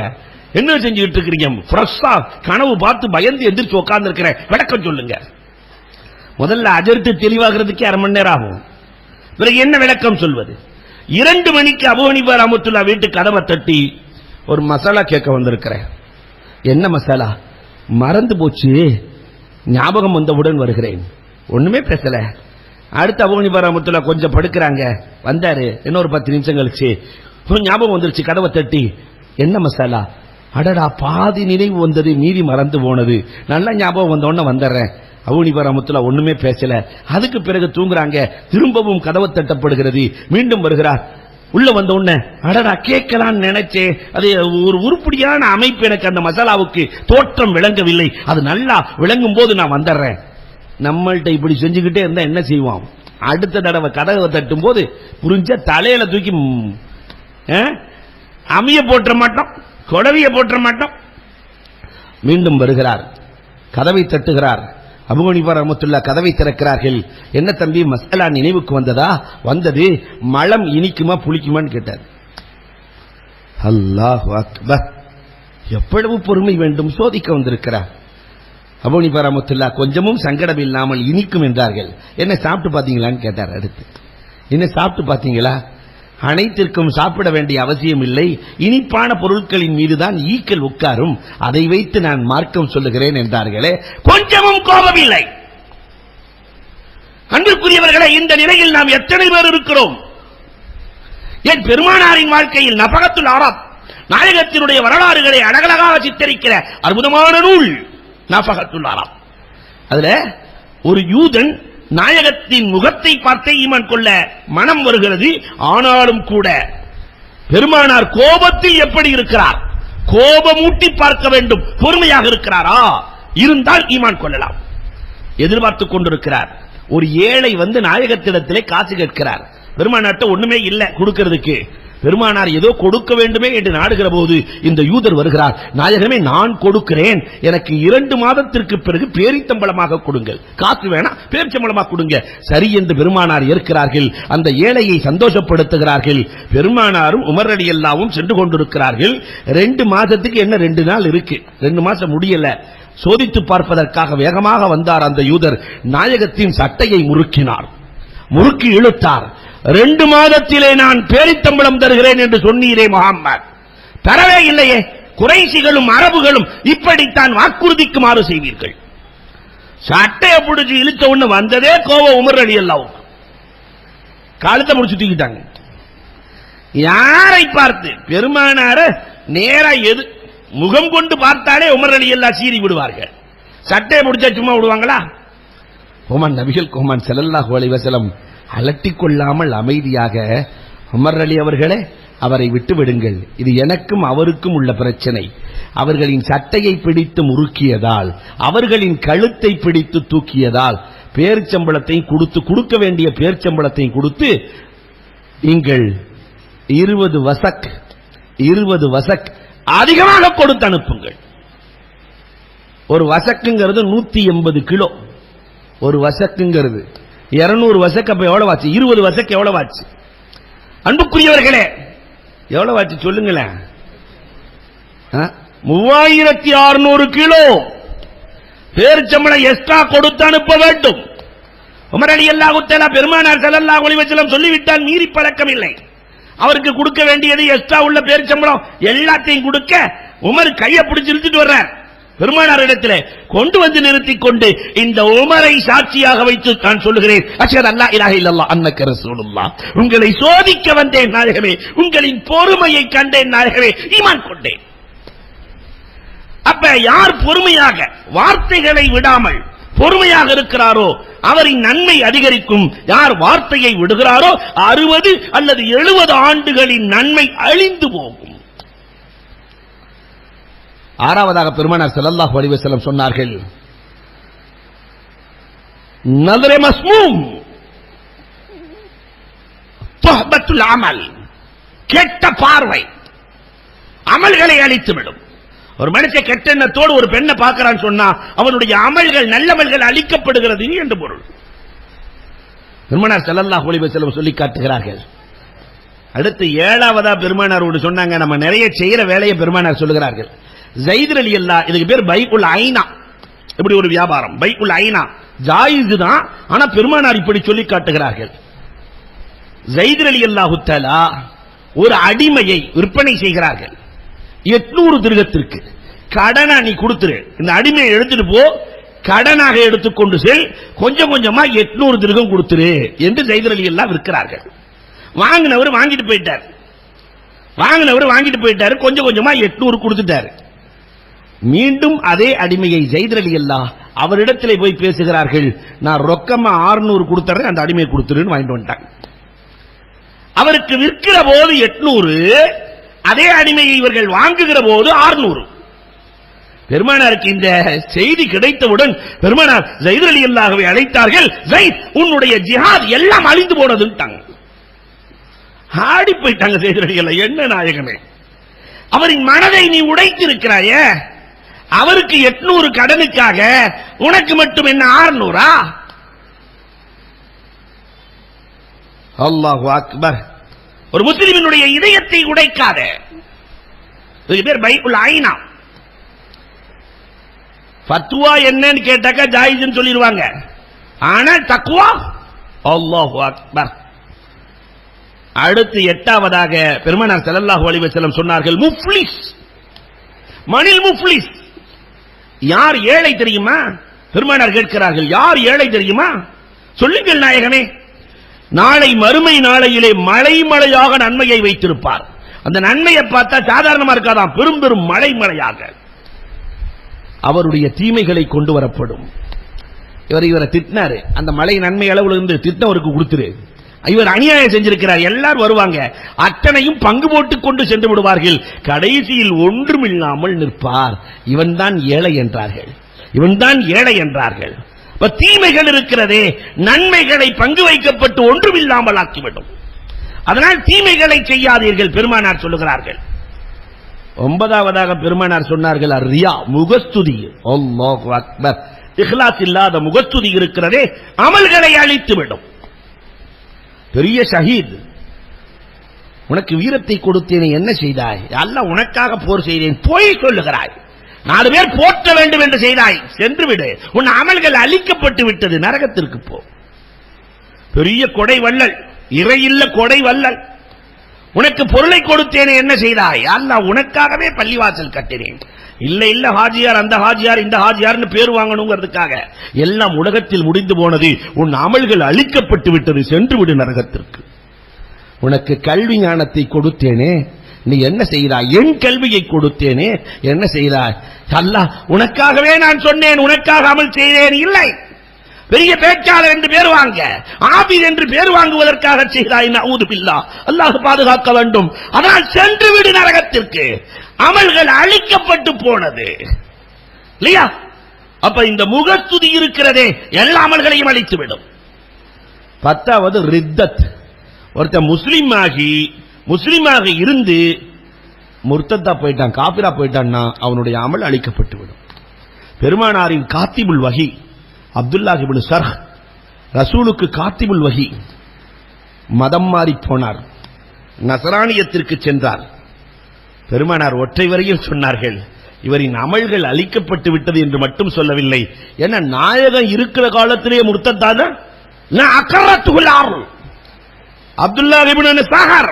என்ன செஞ்சுட்டு இருக்கிறீங்க, ஃப்ரெஷ்ஷா கனவு பார்த்து பயந்து எந்திரிச்சு உட்கார்ந்து இருக்கிறேன், விளக்கம் சொல்லுங்க. முதல்ல ஹஜ்ரத் தெளிவாகிறதுக்கே 1/2 மணி நேரம் ஆகும். பிறகு என்ன விளக்கம் சொல்வது? 2 மணிக்கு அபூ ஹனீஃபா ரஹ்மத்துல்லாஹ் வீட்டு கதவை தட்டி, ஒரு மசாலா கேட்க வந்திருக்கிறேன். என்ன மசாலா? மறந்து போச்சு, ஞாபகம் வந்தவுடன் வருகிறேன். ஒண்ணுமே பேசல. அடுத்து அபூ ஹனீஃபா ரஹ்மத்துல்லாஹ் கொஞ்சம் படுக்கிறாங்க, வந்தாரு. இன்னொரு 10 நிமிஷம் கழிச்சு ஞாபகம் வந்துருச்சு, கதவை தட்டி, என்ன மசாலா? அடடா, பாதி நினைவு வந்தது, மீதி மறந்து போனது, நல்லா ஞாபகம் வந்தோன்னு வந்துடுறேன். அபூ ஹனீஃபா ரஹ்மத்துல்லாஹ் ஒண்ணுமே பேசல. அதுக்கு பிறகு தூங்குறாங்க. திரும்பவும் கதவு தட்டப்படுகிறது, மீண்டும் வருகிறார். உள்ள வந்த உடனே, அடடா கேட்கலாம் நினைச்சேன், அது ஒரு உருப்படியான அமைப்பு எனக்கு அந்த மசாலாவுக்கு தோற்றம் விளங்கவில்லை, அது நல்லா விளங்கும் போது நான் வந்துடுறேன். நம்மள்கிட்ட இப்படி செஞ்சுக்கிட்டே இருந்தா என்ன செய்வோம்? அடுத்த தடவை கதவை தட்டும் போது புரிஞ்ச தலையில தூக்கி அமைய போற்ற மாட்டோம், கொடவிய போற்ற மாட்டோம். மீண்டும் வருகிறார், கதவை தட்டுகிறார். அபூ ஹனீஃபா ரஹ்மத்துல்லாஹ் கதவை திறக்கிறார்கள். என்ன தம்பி, மசாலா நினைவுக்கு வந்ததா? வந்தது. மலம் இனிக்குமா புளிக்குமான்னு கேட்டார். அல்லாஹு அக்பர், எவ்வளவு பொறுமை வேண்டும், சோதிக்க வந்திருக்கிறார். அபூ ஹனீஃபா ரஹ்மத்துல்லாஹ் கொஞ்சமும் சங்கடம் இல்லாமல் இனிக்கும் என்றார்கள். என்ன சாப்பிட்டு பாத்தீங்களான்னு கேட்டார். அடுத்து, என்ன சாப்பிட்டு பாத்தீங்களா? அனைத்திற்கும் சாப்பிட வேண்டிய அவசியம் இல்லை, இனிப்பான பொருட்களின் மீதுதான் ஈக்கள் உட்காரும், அதை வைத்து நான் மார்க்கம் சொல்லுகிறேன் என்றார்களே. கொஞ்சமும் கோபம் இல்லை. அன்பிற்குரியவர்களே, இந்த நிலையில் நாம் எத்தனை பேர் இருக்கிறோம்? என் பெருமானாரின் வாழ்க்கையில் நஃபகத்துல் ஆராப், நாயகத்தினுடைய வரலாறுகளை அழகழகாக சித்தரிக்கிற அற்புதமான நூல் நஃபகத்துல் ஆராப். அதுல ஒரு யூதன் நாயகத்தின் முகத்தை பார்த்தே ஈமான் கொள்ள மனம் வருகிறது. ஆனாலும் கூட பெருமானார் கோபத்தில் எப்படி இருக்கிறார்? கோபமூட்டி பார்க்க வேண்டும், பொறுமையாக இருக்கிறாரா? இருந்தால் ஈமான் கொள்ளலாம். எதிர்பார்த்துக் கொண்டிருக்கிறார். ஒரு ஏழை வந்து நாயகத்திடத்திலே காசு கேட்கிறார். பெருமானார்ட்ட ஒண்ணுமே இல்லை கொடுக்கிறதுக்கு. பெருமானார் ஏதோ கொடுக்க வேண்டுமே என்று நாடுகிற போது இந்த யூதர் வருகிறார். நாயகமே, நான் கொடுக்கிறேன், எனக்கு 2 மாதத்திற்கு பிறகு பேரித்தம்பளமாக கொடுங்கள், காசு வேணா பேரிச்சம்பளமாக கொடுங்க. சரி என்று பெருமானார் ஏற்கிறார்கள். அந்த ஏழையை சந்தோஷப்படுத்துகிறார்கள். பெருமானாரும் உமர் ரலியல்லாஹு சென்று கொண்டிருக்கிறார்கள். 2 மாதத்துக்கு என்ன 2 நாள் இருக்கு, 2 மாசம் முடியல. சோதித்து பார்ப்பதற்காக வேகமாக வந்தார் அந்த யூதர். நாயகத்தின் சட்டையை முறுக்கினார், முறுக்கி இழுத்தார். 2 மாதத்திலே நான் பேரித்தம்பளம் தருகிறேன் என்று சொன்னீரே முஹம்மத், தரவே இல்லையே. குறைஷிகளும் அரபுகளும் இப்படித்தான் வாக்குறுதிக்குமாறு செய்வீர்கள். சட்டையை பிடிச்சி இழுத்த ஒண்ணு வந்ததே கோவம் உமர் ரலியல்லாஹு அன்ஹு. காலத்தை முடிச்சு தூக்கிட்டாங்க. யாரை பார்த்து? பெருமானார நேரா எது முகம் கொண்டு பார்த்தாலே உமர் ரலியல்லாஹு சீறி விடுவார்கள். சட்டையை முடிச்சா சும்மா விடுவாங்களா? ஓமன் நபிகள் கோமான் ஸல்லல்லாஹு அலைஹி வஸல்லம் அலட்டிக் கொள்ளாமல் அமைதியாக, உமர் அலி அவர்களே, அவரை விட்டு விடுங்கள், இது எனக்கும் அவருக்கும் உள்ள பிரச்சனை. அவர்களின் சட்டையை பிடித்து முறுக்கியதால், அவர்களின் கழுத்தை பிடித்து தூக்கியதால், பேர்ச்சம்பளத்தை கொடுக்க வேண்டிய பேர்ச்சம்பளத்தை கொடுத்து நீங்கள் 20 வசக் அதிகமாக கொடுத்து அனுப்புங்கள். ஒரு வசக்குங்கிறது 180 கிலோ. ஒரு வசக்குங்கிறது 200 வசக்கு. அப்ப எவ்வளவு ஆச்சு? 20 வசக்கு எவ்வளவு ஆச்சு? அன்புக்குரியவர்களே, எவ்வளவு ஆச்சு சொல்லுங்களேன்? 3600 கிலோ பேரிச்சம்பளம் எக்ஸ்ட்ரா கொடுத்து அனுப்ப வேண்டும். உமர் ரலியல்லாஹு தஆலா பெருமானார் ஸல்லல்லாஹு அலைஹி வஸல்லம் சொல்லிவிட்டால் மீறி பழக்கம் இல்லை. அவருக்கு கொடுக்க வேண்டியது எக்ஸ்ட்ரா உள்ள பேரிச்சம்பளம் எல்லாத்தையும் கொடுக்க உமர் கையை பிடிச்சு இழுத்துட்டு வர்றார். பெருமானார் இடத்திலே கொண்டு வந்து நிறுத்திக் கொண்டு, இந்த உமரை சாட்சியாக வைத்து நான் சொல்லுகிறேன், அஷ்ஹது அல்லா இலாஹ இல்லல்லாஹ் அன்னக ரசூலுல்லாஹ், உங்களை சோதிக்க வந்தேன் நாயகமே, உங்களின் பொறுமையை கண்டேன் நாயகமே, ஈமான் கொண்டேன். அப்ப யார் பொறுமையாக வார்த்தைகளை விடாமல் பொறுமையாக இருக்கிறாரோ அவரின் நன்மை அதிகரிக்கும். யார் வார்த்தையை விடுகிறாரோ 60 அல்லது 70 ஆண்டுகளின் நன்மை அழிந்து போகும். 6வதாக பெருமானார் ஸல்லல்லாஹு அலைஹி வஸல்லம் சொன்னார்கள், நظر மஸ்மூம் துஹ்பத்துல் அமல், கெட்ட பார்வை அமல்களை அழித்துவிடும். ஒரு மனுஷன் கெட்ட எண்ணத்தோடு ஒரு பெண்ணை பார்க்கிறான்னு சொன்னா அவனுடைய அமல்கள், நல்லமல்கள் அழிக்கப்படுகிறது என்று பொருள். பெருமானார் ஸல்லல்லாஹு அலைஹி வஸல்லம் சொல்லி காட்டுகிறார்கள். அடுத்து 7வதா பெருமானாரோடு சொன்னாங்க, நம்ம நிறைய செய்யற வேலையை பெருமானார் சொல்லுகிறார்கள். ஸைத் ரலியல்லாஹு, இதுக்கு பேர் பைஉல் ஐனா. இப்படி ஒரு வியாபாரம் பைஉல் ஐனா ஜாயிஸ் தான், ஆனா பெருமானார் இப்படி சொல்லி காட்டுகிறார்கள். ஸைத் ரலியல்லாஹு தஆலா ஒரு அடிமையை விற்பனை செய்கிறார்கள். 800 திர்ஹத்திற்கு கடனா நீ கொடுத்துரு, இந்த அடிமையை எடுத்துட்டு போ, கடனாக எடுத்துக்கொண்டு செல், கொஞ்சம் கொஞ்சமா 800 திர்ஹம் கொடுத்துரு என்று ஸைத் ரலியல்லாஹு விற்கிறார்கள். வாங்கினவர் வாங்கிட்டு போயிட்டாரு, கொஞ்சம் கொஞ்சமா 800 கொடுத்துட்டாரு. மீண்டும் அதே அடிமையை ஸைத் ரலியல்லாஹு அவரிடத்திலே போய் பேசுகிறார்கள், நான் ரொக்கமா 600 கொடுத்துறேன், அந்த அடிமையை கொடுத்துருன்னு வாங்கிட்டு வந்துட்டாங்க. அவருக்கு விற்கிற போது 800, அதே அடிமையை இவர்கள் வாங்குகிற போது 600. பெருமானாருக்கு இந்த செய்தி கிடைத்தவுடன் பெருமானார் ஸைத் ரலியல்லாஹுவை அழைத்தார்கள். ஸைத், உன்னுடைய ஜிஹாத் எல்லாம் அழிந்து போனதுட்டாங்க. ஆடி போயிட்டாங்க ஸைத் ரலியல்லாஹு. என்ன நாயகமே, அவரின் மனதை நீ உடைத்திருக்கிறாயே, அவருக்கு 800 கடனுக்காக உனக்கு மட்டும் என்ன 600? அல்லாஹு அக்பர். ஒரு முஸ்லிமினுடைய இதயத்தை உடைக்காத. இது பேர் பைஉல் ஐனா. ஃபத்வா என்னன்னு கேட்டாக்க ஜாயிஸ்னு சொல்லிடுவாங்க, ஆனா தக்வா, அல்லாஹு அக்பர். அடுத்து 8வதாக பெருமானார் ஸல்லல்லாஹு அலைஹி வஸல்லம் சொன்னார்கள், முஃப்லிஸ், மனில் முஃப்லிஸ். யார் ஏழை தெரியுமா? பெருமானார் கேட்கிறார்கள், யார் ஏழை தெரியுமா? சொல்லுங்கள் நாயகமே. நாளை மறுமை நாளையிலே மழையாக நன்மையை வைத்திருப்பார். அந்த நன்மையை பார்த்தா சாதாரணமா இருக்காதான், பெரும் பெரும் மழையாக அவருடைய தீமைகளை கொண்டு வரப்படும். இவரை திட்டினாரு, அந்த மழை நன்மை அளவுல இருந்து திட்டவருக்கு கொடுத்துரு. இவர் அநியாயம் செஞ்சிருக்கிறார், எல்லாரும் வருவாங்க, அத்தனையும் பங்கு போட்டுக் கொண்டு சென்று விடுவார்கள், கடைசியில் ஒன்றுமில்லாமல் நிற்பார். இவன் தான் ஏழை என்றார்கள். தீமைகள் இருக்கிறதே, நன்மைகளை பங்கு வைக்கப்பட்டு ஒன்றுமில்லாமல் ஆக்கிவிடும். அதனால் தீமைகளை செய்யாதீர்கள் பெருமானார் சொல்லுகிறார்கள். 9வதாக பெருமானார் சொன்னார்கள், ரியா, முகஸ்துதி. அல்லாஹு அக்பர். இஹ்லாஸ் இல்லாத முகஸ்துதி இருக்கிறதே, அமல்களை அழித்துவிடும். பெரிய ஷஹீத், உனக்கு வீரத்தை கொடுத்தேன், என்ன செய்தாய்? அல்லாஹ் உனக்காக போர் செய்தேன், பொய் சொல்லுகிறாய். 4 பேர் போற்ற வேண்டும் என்று செய்தாய், சென்று விடு. உன் அமல்கள் அழிக்கப்பட்டு விட்டது, நரகத்திற்கு போ. பெரிய கொடை வள்ளல், இறையில்ல கொடை வள்ளல். உனக்கு பொருளை கொடுத்தேனே, என்ன செய்தாய்? அல்லாஹ் உனக்காகவே பள்ளிவாசல் கட்டினேன். இல்ல ஹாஜியார், அந்த ஹாஜியார், இந்த ஹாஜியார்னு பேர் வாங்கணுங்கிறதுக்காக. எல்லாம் உலகத்தில் முடிந்து போனது. உன் அமல்கள் அழிக்கப்பட்டு விட்டது, சென்று விடு நரகத்திற்கு. உனக்கு கல்வி ஞானத்தை கொடுத்தேனே, நீ என்ன செய்தாய்? என் கல்வியை கொடுத்தேனே, என்ன செய்தாய்? அல்லாஹ் உனக்காகவே நான் சொன்னேன், உனக்காக அமல் செய்தேன். இல்லை, பெரிய பேச்சாளர் என்று பேர் வாங்க, ஆபீர் என்று பேர் வாங்குவதற்காக செய்தாய். நஊது பில்லாஹ், அல்லாஹ் பாதுகாக்க வேண்டும். அதனால் சென்று விடு நரகத்திற்கு. அமல்கள் அழிக்கப்பட்டு போனது இல்லையா? அப்ப இந்த முகஸ்துதி இருக்கிறதே, எல்லா அமல்களையும் அழித்துவிடும். 10வது ரித்தத். ஒருத்தன் முஸ்லிமாக இருந்து முர்த்தத்தா போயிட்டான், காபிரா போயிட்டான்னா அவனுடைய அமல் அழிக்கப்பட்டு விடும். பெருமானாரின் காத்திபுல் வஹி அப்துல்லாஹ் இப்னு சர்ஹ் ரசூலுக்கு காத்திபுல் வஹி, மதம் மாறி போனார், நசரானியத்திற்கு சென்றார். பெருமானார் ஒற்றை வரையில் சொன்னார்கள், இவரின் அமல்கள் அழிக்கப்பட்டு விட்டது என்று மட்டும் சொல்லவில்லை. ஏன்னா நாயகம் இருக்கிற காலத்திலேயே முர்த்தத்தான அப்துல்லாஹ் இப்னு சஹர்,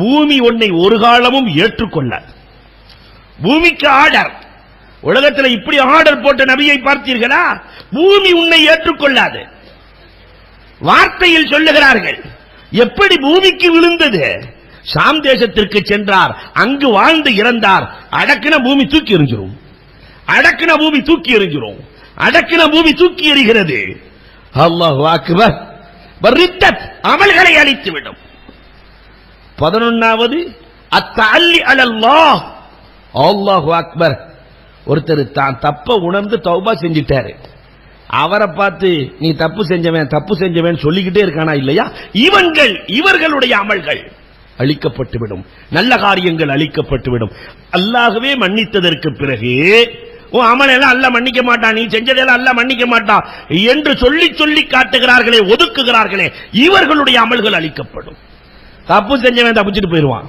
பூமி உன்னை ஒரு காலமும் ஏற்றுக்கொள்ளாது. பூமிக்கு ஆர்டர். உலகத்தில் இப்படி ஆர்டர் போட்ட நபியை பார்த்தீர்களா? பூமி உன்னை ஏற்றுக்கொள்ளாது. வார்த்தையில் சொல்லுகிறார்கள். எப்படி பூமிக்கு விழுந்தது? ஷாம் தேசத்திற்கு சென்றார், அங்கு வாழ்ந்து இறந்தார். அடக்கின பூமி தூக்கி எறிஞ்சிரும், அடக்கின பூமி தூக்கி எறிஞ்சிரும், அடக்கின பூமி தூக்கி எறிகிறது. அல்லாஹு அக்பர். ரித்தத், அமல்களை அழித்துவிடும். 11வது அத்தஅல்லி அலல்லாஹ். அல்லாஹு அக்பர். ஒருத்தர் தான் தப்ப உணர்ந்து தௌபா செஞ்சிட்டாரு, அவரை பார்த்து நீ தப்பு செஞ்சவன் சொல்லிக்கிட்டே இருக்கானா இல்லையா? இவர்களுடைய அமல்கள் அழிக்கப்பட்டுவிடும், நல்ல காரியங்கள் அழிக்கப்பட்டுவிடும். அல்லாஹ்வே மன்னித்ததற்கு பிறகு உன் அமலெல்லாம் அல்லாஹ் மன்னிக்க மாட்டான், நீ செஞ்சதெல்லாம் அல்லாஹ் மன்னிக்க மாட்டான் என்று சொல்லி சொல்லி காட்டுகிறார்களே, ஒதுக்குகிறார்களே, இவர்களுடைய அமல்கள் அழிக்கப்படும். தப்பு செஞ்சவன் தப்பிச்சுட்டு போயிடுவான்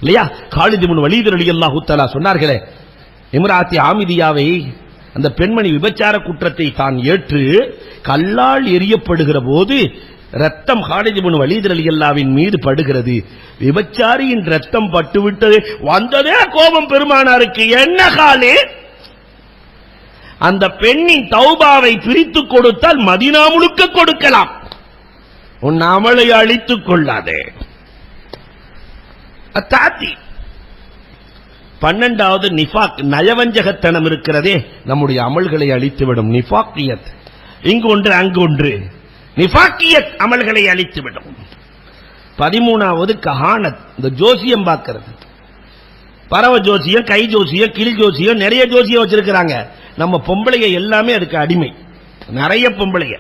இல்லையா? காலித் இப்னு வலீத் ரலியல்லாஹு தஆலா சொன்னார்களே, இம்ராத்தி ஆமிதியாவை, அந்த பெண்மணி விபச்சார குற்றத்தை தான் ஏற்று கல்லால் எரியப்படுகிற போது ரத்தம் காலித் இப்னு வலீத் ரலியல்லாஹுவின் மீது படுகிறது. விபச்சாரியின் ரத்தம் பட்டுவிட்டது, வந்ததே கோபம் பெருமானாருக்கு. என்ன காலே, அந்த பெண்ணின் தௌபாவை பிரித்துக் கொடுத்தால் மதீனா முழுக்க கொடுக்கலாம், உன் அமலை அழித்துக் கொள்ளாதே. 12வது நிஃபாக், நயவஞ்சகத்தனம் இருக்கிறதே, நம்முடைய அமல்களை அழித்துவிடும். நிஃபாக்கியத், இங்கு ஒன்று அங்கு ஒன்று, நிஃபாக்கியத் அமல்களை அழித்துவிடும். 13வது கஹானத், இந்த ஜோசியம் பார்க்கிறது. பறவை ஜோசியம், கை ஜோசியம், கிளி ஜோசியம், நிறைய ஜோசியம் வச்சிருக்கிறாங்க. நம்ம பொம்பளைங்க எல்லாமே அதுக்கு அடிமை. நிறைய பொம்பளைங்க,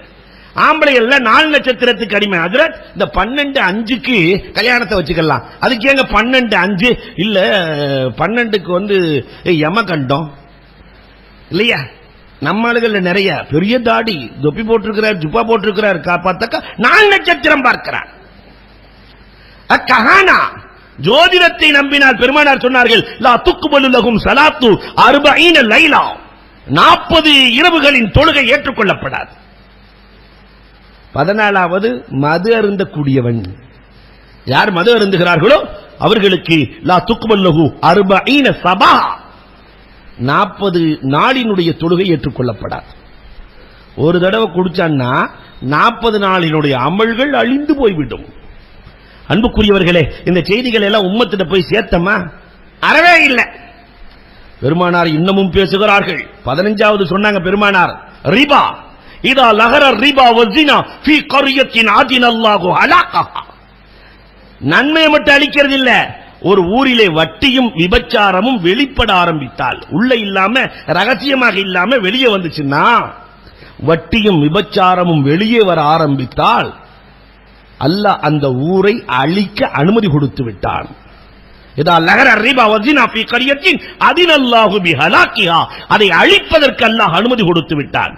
ஆம்பளை எல்லாம் 4 நட்சத்திரத்துக்கு அடிமை. அதுல இந்த 12-5க்கு கல்யாணத்தை வச்சுக்கலாம். அதுக்கு ஏங்க 12-5 இல்ல 12க்கு யமகண்டம் இல்லையா? நம்ம ஆளுகள் நிறைய பெரிய தாடி, தொப்பி போட்டிருக்கிறார், ஜுப்பா போட்டிருக்கிறார், பார்த்தாக்கா 4 நட்சத்திரம் பார்க்கிறார். கஹானா, ஜோதிடத்தை நம்பினால் பெருமானார் சொன்னார்கள், லா துக்பலு லஹும் ஸலாத்து 40 லைலா, 40 இரவுகளின் தொழுகை ஏற்றுக்கொள்ளப்படாது. 14வது மது அருந்தக்கூடியவன். யார் மது அருந்துகிறார்களோ அவர்களுக்கு லா துக்பலு லஹு 40 சபா, 40 நாளினுடைய தொழுகை ஏற்றுக்கொள்ளப்படாது. ஒரு தடவை குடிச்சான்னா 40 நாளினுடைய அமல்கள் அழிந்து போய்விடும். அன்புக்குரியவர்களே, இந்த செய்திகள் எல்லாம் உம்மத்திட்ட போய் சேர்த்தமா? அறவே இல்லை. பெருமானார் இன்னமும் பேசுகிறார்கள். 15வது சொன்னாங்க பெருமானார், ரிபா இதா லஹர ரிபா வஸினா ஃபீ கர்யத்தின் ஆதினல்லாஹு அலாகஹா. நன்மையை மட்டும் அளிக்கிறது இல்ல, ஒரு ஊரிலே வட்டியும் விபச்சாரமும் வெளிப்பட ஆரம்பித்தால், உள்ள இல்லாம ரகசியமாக இல்லாம வெளியே வந்துச்சுன்னா, வட்டியும் விபச்சாரமும் வெளியே வர ஆரம்பித்தால் அல்லாஹ் அந்த ஊரை அழிக்க அனுமதி கொடுத்து விட்டான். அதை அழிப்பதற்கு அல்லாஹ் அனுமதி கொடுத்து விட்டான்.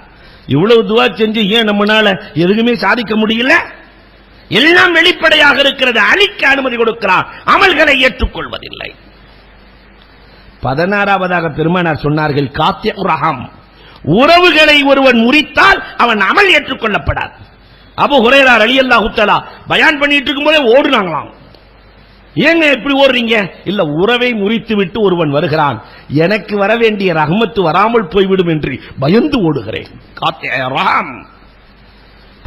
இவ்வளவு துவா செஞ்சு ஏன் நம்மளால எதுவுமே சாதிக்க முடியல? எல்லாம் வெளிப்படையாக இருக்கிறது, அழிக்க அனுமதி கொடுக்கிறான், அமல்களை ஏற்றுக்கொள்வதில்லை. 16வதாக பெருமானார் சொன்னார்கள், காத்திய ரஹம், உறவுகளை ஒருவன் முறித்தால் அவன் அமல் ஏற்றுக்கொள்ளப்படாது. அபூ ஹுரைரா ரலியல்லாஹு தஆலா பயான் பண்ணிட்டு இருக்கும்போதே ஓடுனாங்களாம். ஏங்க எப்படி ஓடுறீங்க? இல்ல, உறவை முறித்து விட்டு ஒருவன் வருகிறான், எனக்கு வர வேண்டிய ரஹ்மத்து வராமல் போய்விடும் என்று பயந்து ஓடுகிறேன். காத்திய ரஹம்.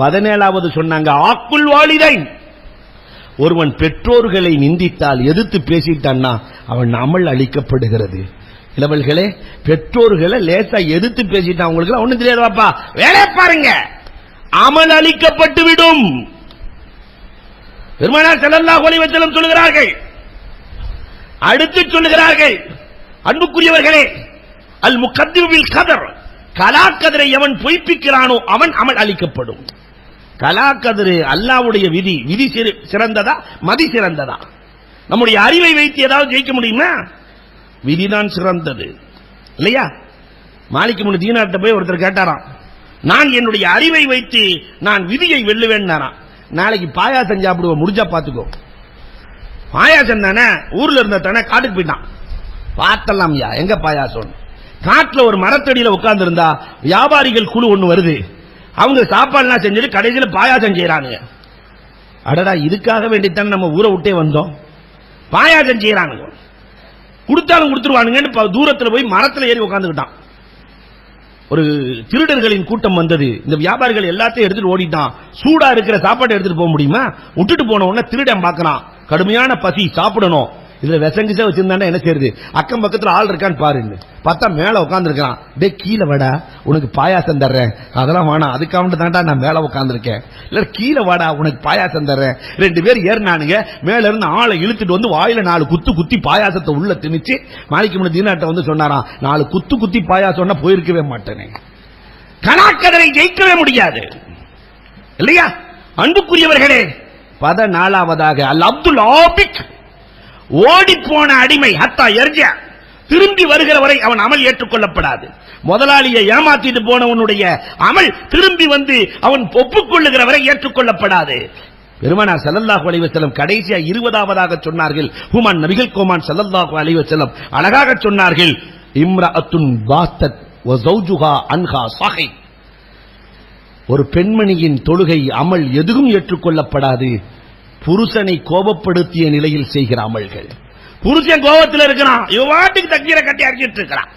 17வது சொன்னாங்க, ஆக்குல் வாலிதைன், ஒருவன் பெற்றோர்களை நிந்தித்தால், எதிர்த்து பேசிட்டான்னா அவன் அமல் அளிக்கப்படுகிறது. இளவல்களே, பெற்றோர்களை லேசா எதிர்த்து பேசிட்டான், உங்களுக்கு ஒண்ணும் தெரியாது பாப்பா, வேலையை பாருங்க, அமல் அளிக்கப்பட்டு விடும். பெருமானார் ஸல்லல்லாஹு அலைஹி வஸல்லம் சொல்கிறார்கள். அடுத்து சொல்லுகிறார்கள், அன்புக்குரியவர்களே, அல் முகத்திம் பில் கதர், கலாக்கதிரை எவன் பொய்ப்பிக்கிறானோ அவன் அமல் அளிக்கப்படும். கலாக்கதிரு அல்லாஹ்வுடைய விதி. விதி சிறந்ததா, மதி சிறந்ததா? நம்முடைய அறிவை வைத்து ஏதாவது ஜெயிக்க முடியுமா? விதிதான் சிறந்தது, இல்லையா? மாலிக் இப்னு தீனார்ட்ட போய் ஒருத்தர் கேட்டாராம், நான் என்னுடைய அறிவை வைத்து நான் விதியை வெல்லுவேன். நாளைக்கு பாயாசம் சாப்பிடுவோம், முடிஞ்சா பாத்துக்கோ. பாயாசம் தானே, ஊர்ல இருந்த தானே காட்டுக்கு போயிட்டான். பார்த்தலாம் யா, எங்க பாயாசம்? காட்டுல ஒரு மரத்தடியில உட்கார்ந்து இருந்தா வியாபாரிகள் குழு ஒண்ணு வருது. அவங்க சாப்பாடுலாம் செஞ்சுட்டு கடைசியில் பாயாசம் செய்யறானுங்க. அடடா, இதுக்காக வேண்டித்தான் நம்ம ஊரை விட்டே வந்தோம். பாயாசம் செய்யறானுங்க, கொடுத்தாலும் கொடுத்துருவானுங்கன்னு தூரத்தில் போய் மரத்தில் ஏறி உட்காந்துக்கிட்டான். ஒரு திருடர்களின் கூட்டம் வந்தது. இந்த வியாபாரிகள் எல்லாத்தையும் எடுத்துட்டு ஓடிட்டான். சூடா இருக்கிற சாப்பாட்டை எடுத்துட்டு போக முடியுமா? விட்டுட்டு போன உடனே திருடன் பார்க்கறான், கடுமையான பசி, சாப்பிடணும். இதுல விசங்கிச்சா வச்சிருந்தா என்ன செய்யுது? அக்கம் பக்கத்துல ஆள் இருக்கான்னு பாருன்னு பார்த்தா மேல உட்கார்ந்து இருக்கான். டே, கீழே வாடா, உனக்கு பாயாசம் தர்றேன். அதெல்லாம் வேணாம், அதுக்காக தான்டா நான் மேல உட்கார்ந்துருக்கேன். இல்ல, கீழே வாடா, உனக்கு பாயாசம் தர்றேன். 2 பேர் ஏறினானுங்க. மேல இருந்து ஆளை இழுத்துட்டு வந்து வாயில 4 குத்து குத்தி பாயாசத்தை உள்ள திணிச்சு மாலிக் இப்னு தீனார்ட்ட வந்து சொன்னாராம், 4 குத்து குத்தி பாயாசம்னா போயிருக்கவே மாட்டேனே. கலாக்கதரை ஜெயிக்கவே முடியாது, இல்லையா? அன்புக்குரியவர்களே, 14வதாக அல் அப்துல் ஆபிக், ஓடி போன அடிமை, ஹத்தா எர்ஜா, திரும்பி வருகிற வரை அவன் அமல் ஏற்றுக்கொள்ளப்படாது. முதலாளியை ஏமாத்திட்டு போனவனுடைய அமல் திரும்பி வந்து அவன் ஒப்புக்கொள்ளுகிற வரை ஏற்றுக்கொள்ளப்படாது. பெருமானார் ஸல்லல்லாஹு அலைஹி வஸல்லம் கடைசியா 20வதாக சொன்னார்கள். ஹுமான் நபிகள் கோமான் ஸல்லல்லாஹு அலைஹி வஸல்லம் அழகாக சொன்னார்கள், இம்ரஅத்துன் பாத்தத் வ ஸௌஜுஹா அன்ஹா ஸஹீஹ், ஒரு பெண்மணியின் தொழுகை அமல் எதுவும் ஏற்றுக்கொள்ளப்படாது, புருஷனை கோபப்படுத்திய நிலையில் செய்கிற அமல்கள். புருஷன் கோபத்தில் இருக்கிறான், இவாட்டுக்கு தக்பீரை கட்டி அடிச்சிட்டு இருக்கிறான்,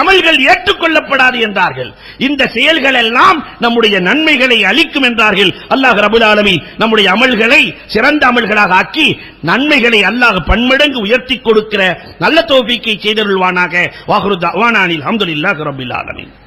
அமல்கள் ஏற்றுக்கொள்ளப்படாது என்றார்கள். இந்த செயல்கள் எல்லாம் நம்முடைய நன்மைகளை அளிக்கும் என்றார்கள். அல்லாஹ் ரப்பல் ஆலமீன் நம்முடைய அமல்களை சிறந்த அமல்களாக ஆக்கி நன்மைகளை அல்லாஹ் பன்மடங்கு உயர்த்தி கொடுக்கிற நல்ல தௌஃபீக்கை செய்தருள்வானாக. வாஹிரு தஅவானா அல்ஹம்துலில்லாஹி ரப்பில் ஆலமீன்.